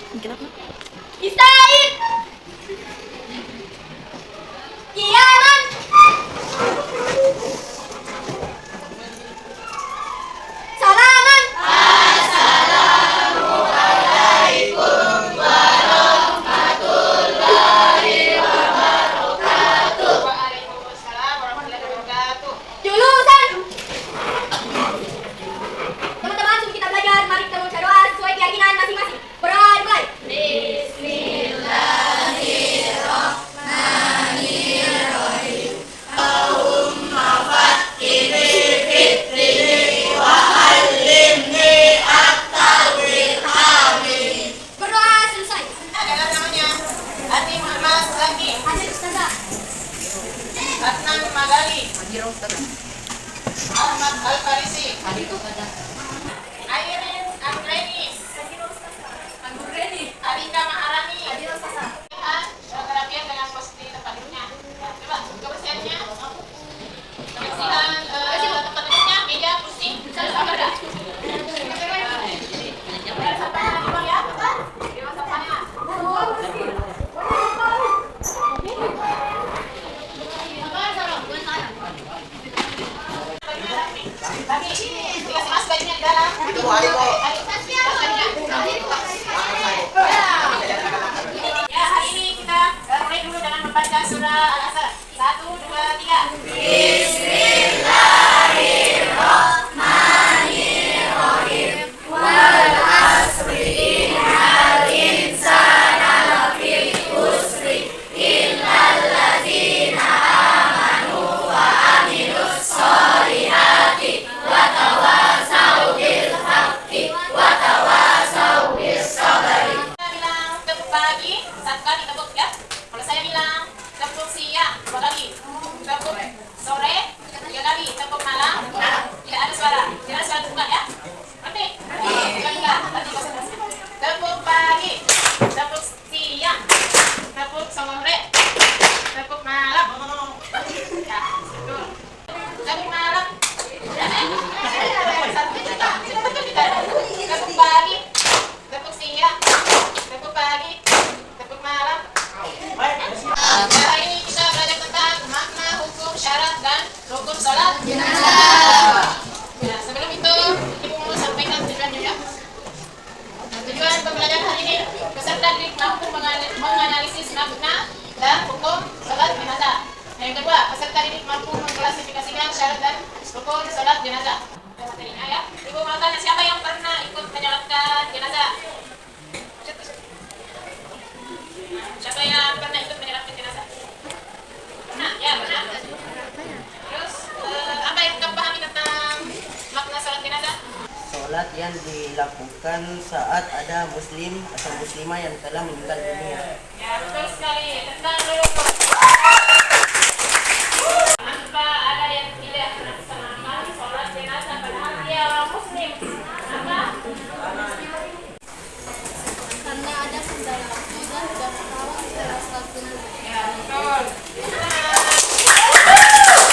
Kenapa? Israel! Kiaman! Salaman! Waalaikumsalam warahmatullahi wabarakatuh. Julusan! Teman-teman, sebelum kita belajar, mari kita membaca doa sesuai keyakinan masing-masing. Mulai. Berdoa selesai. Adalah namanya Ati Muhammad Zaki, Hadir Ustazah. Adnan Magali, Ahmad Al-Farisi, Airin Anggreni, Alika Maharani. Lihat kerapian dengan posisi tempat duduknya. Coba kebersihannya. Kebersihan tempat duduknya, meja, kursi, sama enggak? Jangan sampai hilang ya. Jangan sampai. Bagi dikasih mas bajunya di dalam. Ya, hari ini kita mulai dulu dengan membaca surah Al-Asr. 1, 2, 3. Saya bilang tepuk pagi, 1 kali tepuk ya. Kalau saya bilang tepuk siang, 2 kali. Tepuk sore, 3 kali. Tepuk malam, tidak ada suara. Tidak ada suara bukan ya. Nanti, nanti konsentrasi. Tepuk pagi, tepuk siang, tepuk sore, tepuk malam. Ya, betul. Tepuk malam. Tepuk pagi, tepuk siang, tepuk pagi, tepuk malam. Hari ini kita belajar tentang makna, hukum, syarat, dan rukun sholat jenazah. Ya, sebelum itu, Ibu mau sampaikan tujuannya ya. Nah, tujuan pembelajaran hari ini, peserta didik mampu menganalisis makna dan hukum sholat jenazah. Yang kedua, peserta didik mampu mengklasifikasikan syarat dan rukun sholat jenazah. Materinya ya. Ibu mau tanya siapa yang pernah ikut menyolatkan jenazah? Siapa yang pernah ikut menyolatkan jenazah? Pernah, ya pernah. Terus apa yang kamu pahami tentang makna sholat jenazah? Sholat yang dilakukan saat ada muslim atau muslimah yang telah meninggal dunia. Ya betul sekali. Tentang rukun. Kenapa ada yang tidak melaksanakan sholat jenazah padahal dia orang muslim? Kenapa? Karena ada kendala waktu dan tidak tahu salah satunya. Ya betul.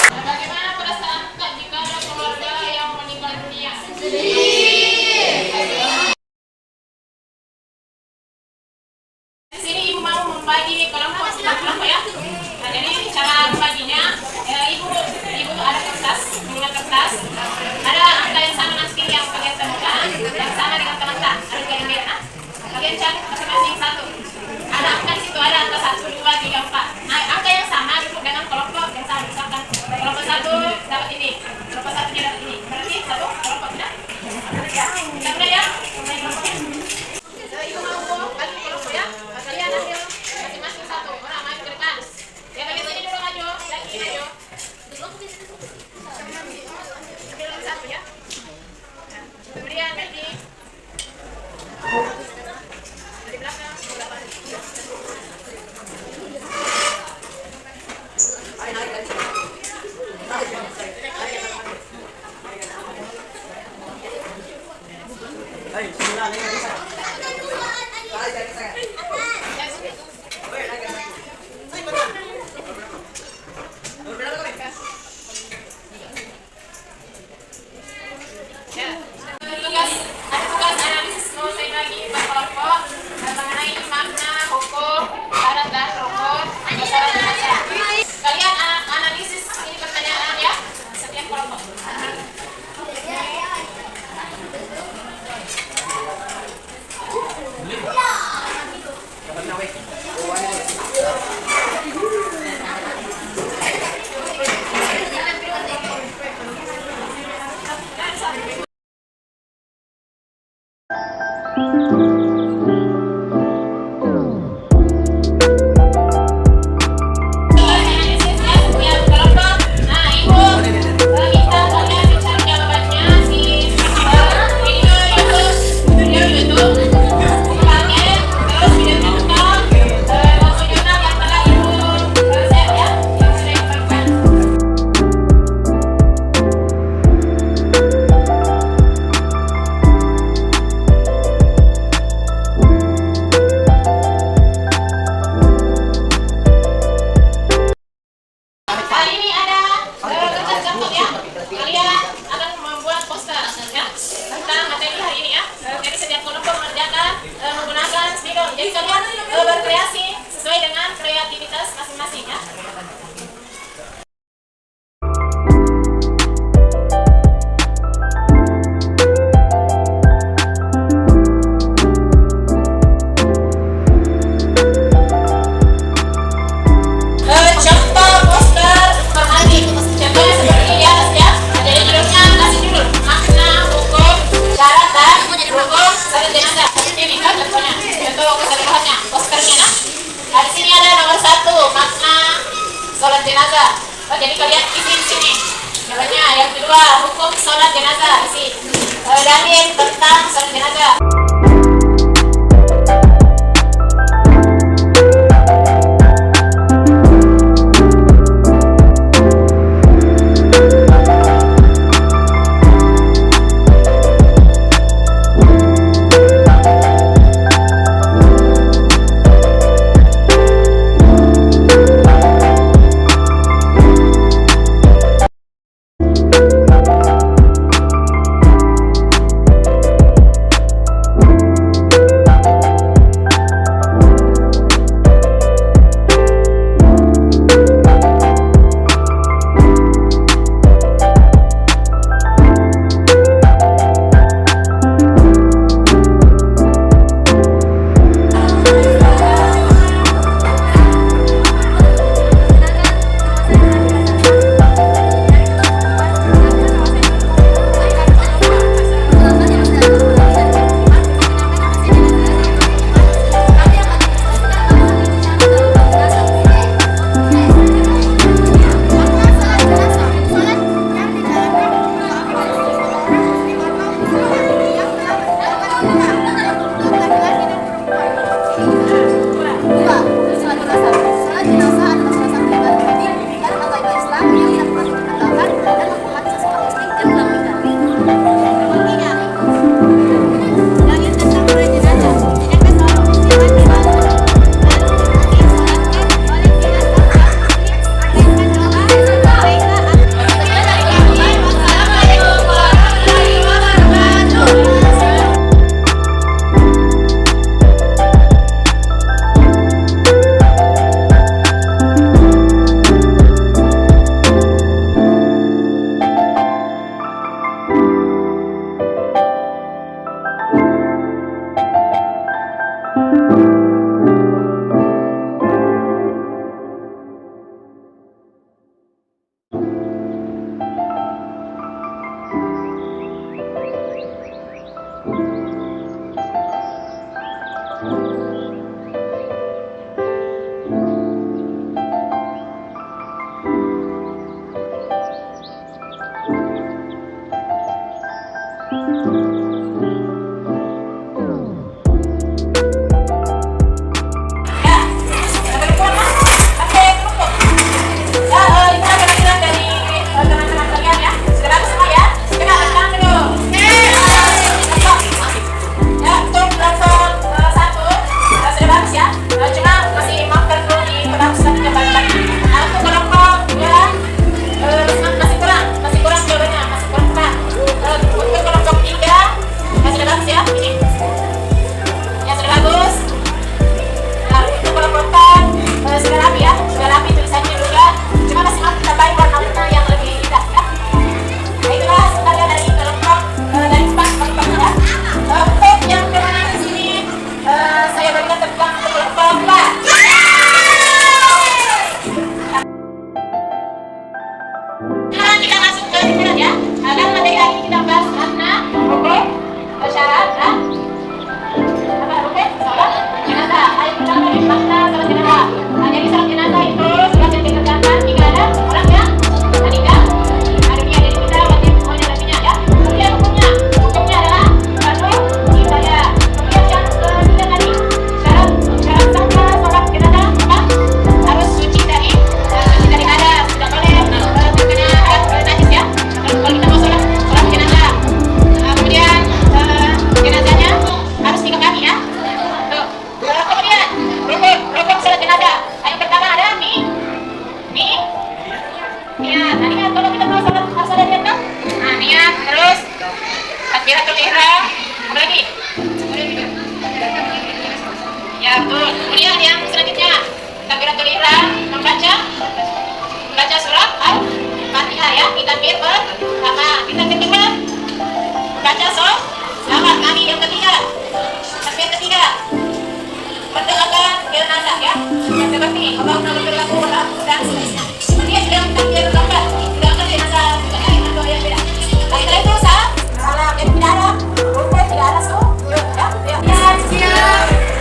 Nah, bagaimana perasaan Kak jika ada keluarga yang meninggal dunia? Di sini ibu mau membagi kelompok ya. Nah, jadi cara membaginya, ibu ada kertas, punya kertas. Ada angka yang sama nanti yang kalian temukan, yang sama dengan teman-teman. Ada kalian lihat, kalian cari masing-masing satu. Ada angka di situ, ada angka 1, 2, 3, 4. Nah, angka yang sama duduk dengan kelompok yang sama. Misalkan kelompok 1 dapat ini, kelompok 1 dapat ini. Berarti satu kelompok ya. Ya, kita mulai ya. Mulai kelompoknya. Ibu mau bagi kelompok ya. Kalian ambil masing-masing satu. Orang main ke depan. Ya, bagian sini dulu maju. Lagi maju. Ambil satu ya. Nah, kemudian Mehdi. Dari belakang. Jadi kalian berkreasi sesuai dengan kreativitas masing-masing ya. Contoh poster informatif. Contohnya seperti di atas ya. Jadi judulnya kasih judul makna, hukum, syarat dan rukun salat jenazah. Ini kan contohnya. Contoh kesederhananya posternya nah. Nah, di sini ada nomor 1 makna salat jenazah. Oh, jadi kalian isi di sini. Jawabannya yang kedua hukum salat jenazah isi. Dalil tentang salat jenazah. Ya, betul. Kemudian yang selanjutnya, takbiratul ihram, membaca surat Al-Fatihah ya. Kita pertama, kita kedua, membaca sholawat Nabi. Yang ketiga, takbir ketiga, mendoakan jenazah ya. Seperti Allahumma ghfir lahu warhamhu dan seterusnya. Kemudian yang takbir keempat, mendoakan jenazah juga dengan doa yang beda. Setelah itu salam yang tidak ada, rukun tidak ada sujud ya.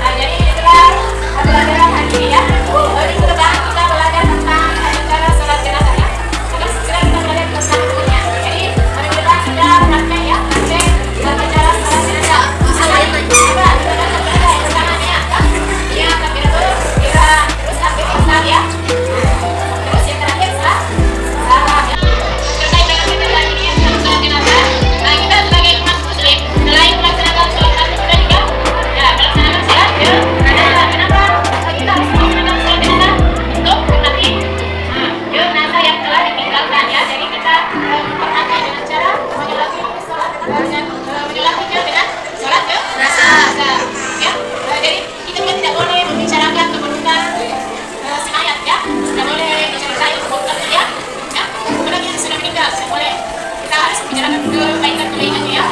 Nah, jadi itulah pelajaran hari ini ya. Minggu depan kita belajar tentang cara sholat jenazah ya. Terus segera kita belajar tentang hukumnya. Jadi minggu depan sudah praktek ya, praktek cara sholat jenazah. Coba kita baca berada yang pertamanya ya. Ya, takbiratul ihram, terus takbir ihsan ya. Terus yang terakhir salam ya. Terkait dengan metode ini yang tentang sholat jenazah. Nah, kita sebagai umat muslim selain melaksanakan sholat sunnah juga ya melaksanakan sholat jenazah. Kenapa kita harus melaksanakan sholat jenazah? Untuk menghormati jenazah yang telah ditinggalkan ya. Jadi kita memperhati dengan cara menyolatinya dengan sholat jenazah ya. Jadi kita juga tidak boleh membicarakan keburukan semayat ya. Tidak boleh menceritakan keburukan dia ya. Kemudian yang sudah meninggal tidak boleh. Kita harus membicarakan kebaikan-kebaikannya ya.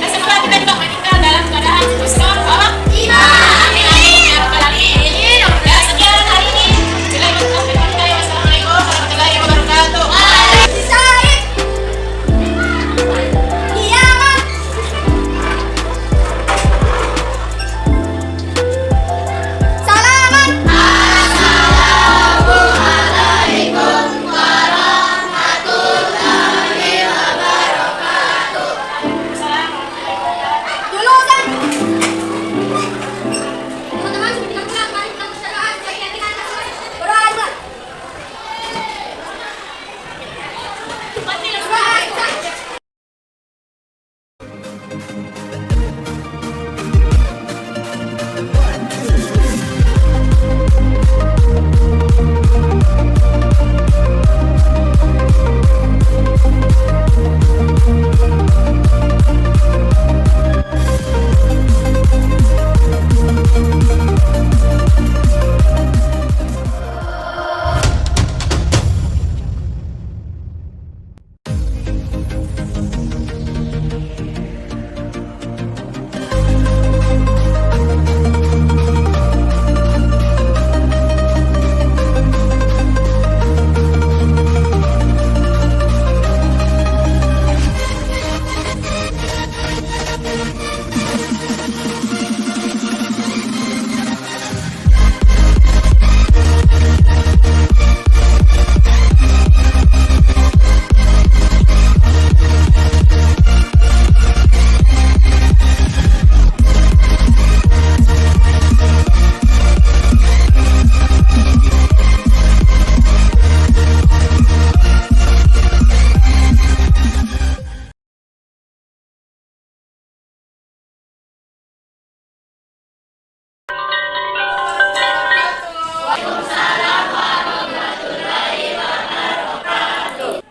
Dan semoga kita juga meninggal dalam keadaan husnul khotimah. Amin ya rabbal alamin. Ya, sekian hari ini. Wassalamualaikum warahmatullahi wabarakatuh. Said. Kiamat. Salaman. Lulusan. Teman-teman, sebelum kita pulang, mari kita berdoa supaya keyakinan masing-masing. Berdoa dulu. Berdoa.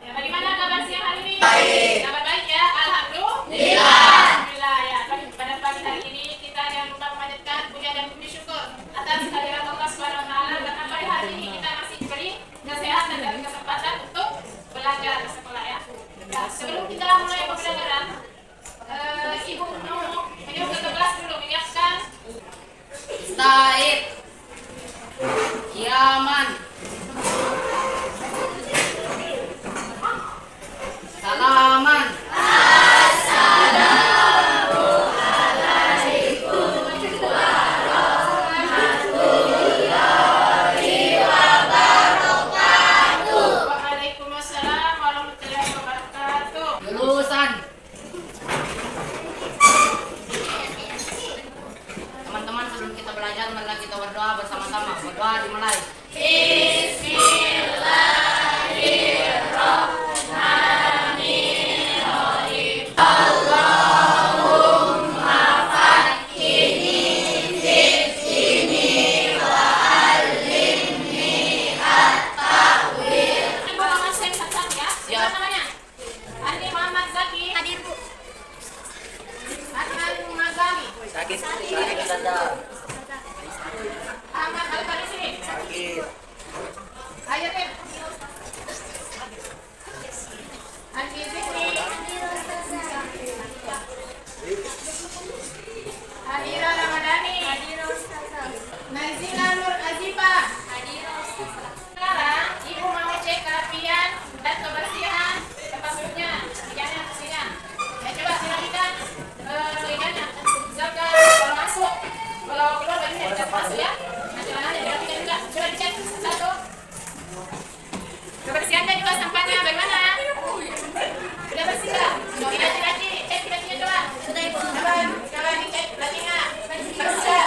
Ya, bagaimana kabar siang hari ini? Baik. Kabar baik ya, alhamdulillah. Alhamdulillah ya. Pada pagi hari ini kita jangan lupa memanjatkan puja dan puji syukur atas kehadirat Allah Subhanahu wa taala karena pada hari ini kita masih diberi kesehatan dan kesempatan untuk belajar di sekolah ya. Nah, sebelum kita mulai pembelajaran, Ibu mau menyuruh ke kelas dulu menyiapkan Said. Yaman. Salaman. Waalaikumsalam warahmatullahi wabarakatuh. Lulusan. Teman-teman, sebelum kita belajar, mari kita berdoa bersama-sama. Berdoa dimulai. Ibu Muhammad Said Hasan ya. Siapa namanya? Andi Muhammad Zaki. Hadir, Bu. Adnan Mazali. Sakit, sakit, sakit. Ayo Tim. Andi Zikri. Adira Ramadhani. Nazila Nur Azifa. Sekarang Ibu mau cek kerapian dan kebersihan tempat duduknya. Ikannya bersihnya. Ya coba silakan ikannya. Jaga kalau masuk, kalau keluar bajunya dicek masuk ya. Nah celananya dirapikan juga. Coba dicek satu. Kebersihannya juga sampahnya bagaimana? Sudah bersih nggak? Tidak lagi cek kerapiannya coba. Sudah Ibu. Coba dicek kerapiannya. Bersih.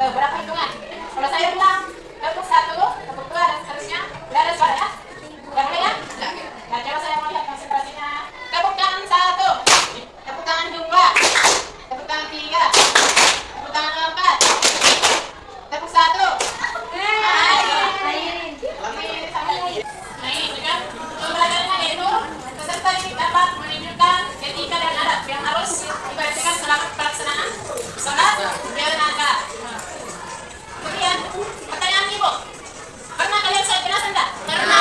Berapa hitungan? Kalau saya bilang tepuk satu, tepuk dua dan seterusnya, tidak ada suara ya? Yang mulai ya? Nah, coba saya mau lihat konsentrasinya. Tepuk tangan satu, tepuk tangan dua, tepuk tangan tiga, tepuk tangan empat, tepuk satu. Nah ini kan pembelajarannya yaitu peserta ini dapat menunjukkan etika dan adab yang harus diperhatikan selama pelaksanaan sholat bernaga. Kemudian pertanyaan Ibu, pernah kalian sholat jenazah enggak? Pernah.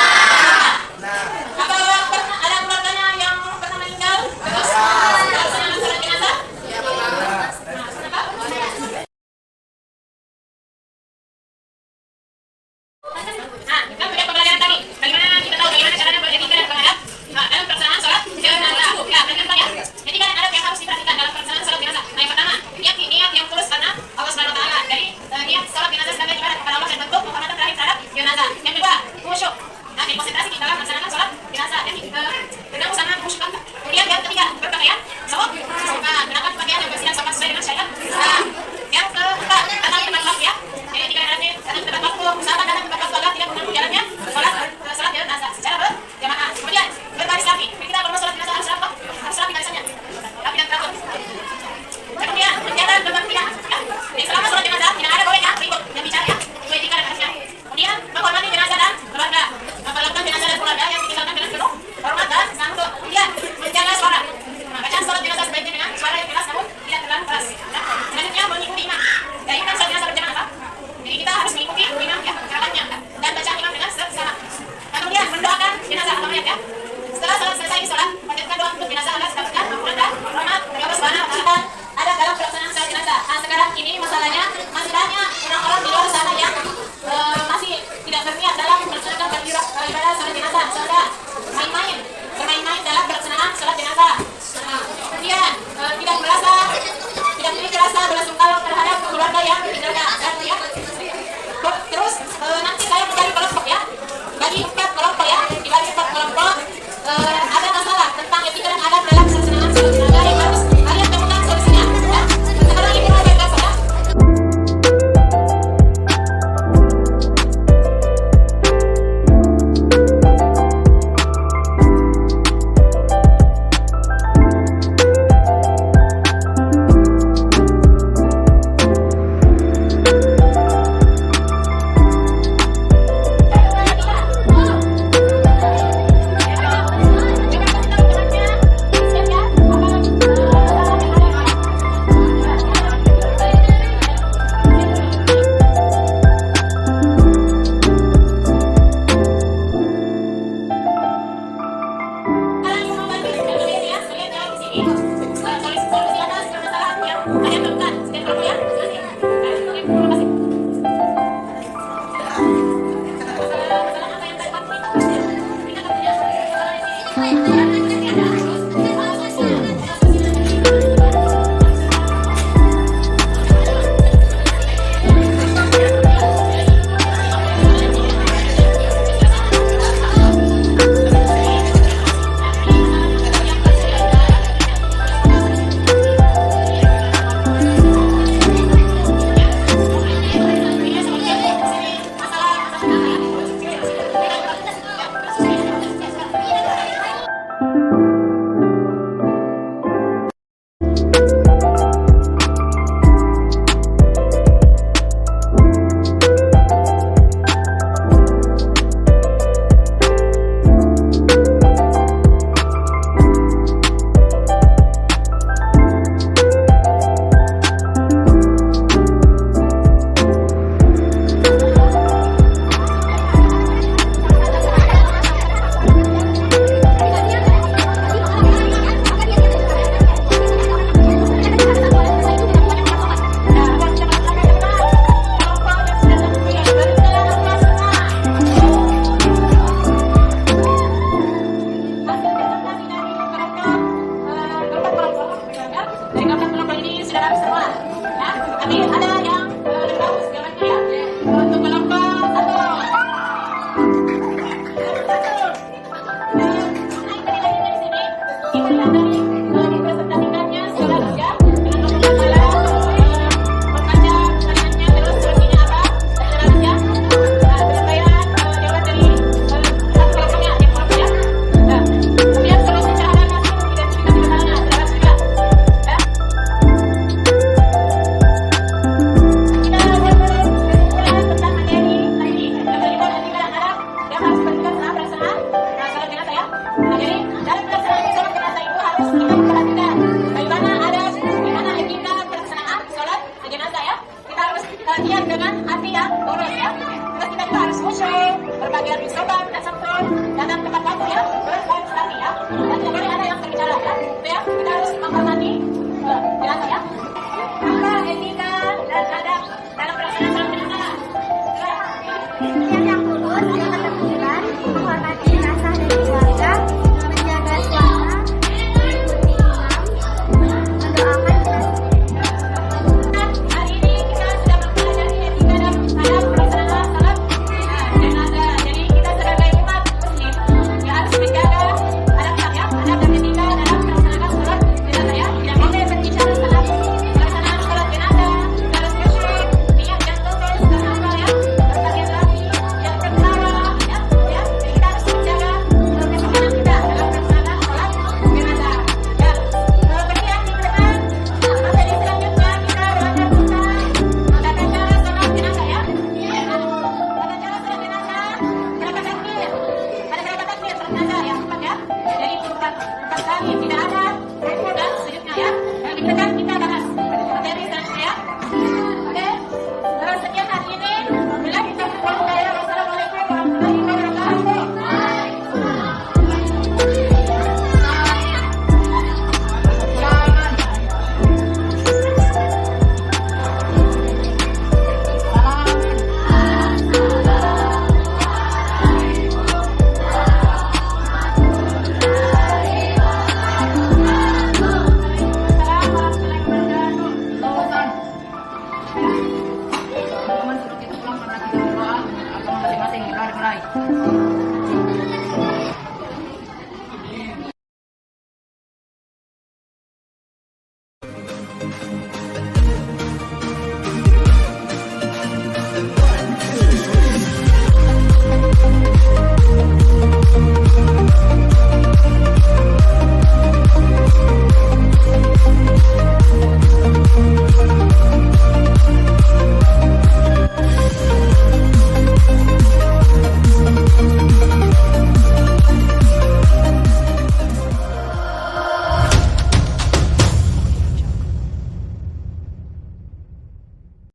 dimulai.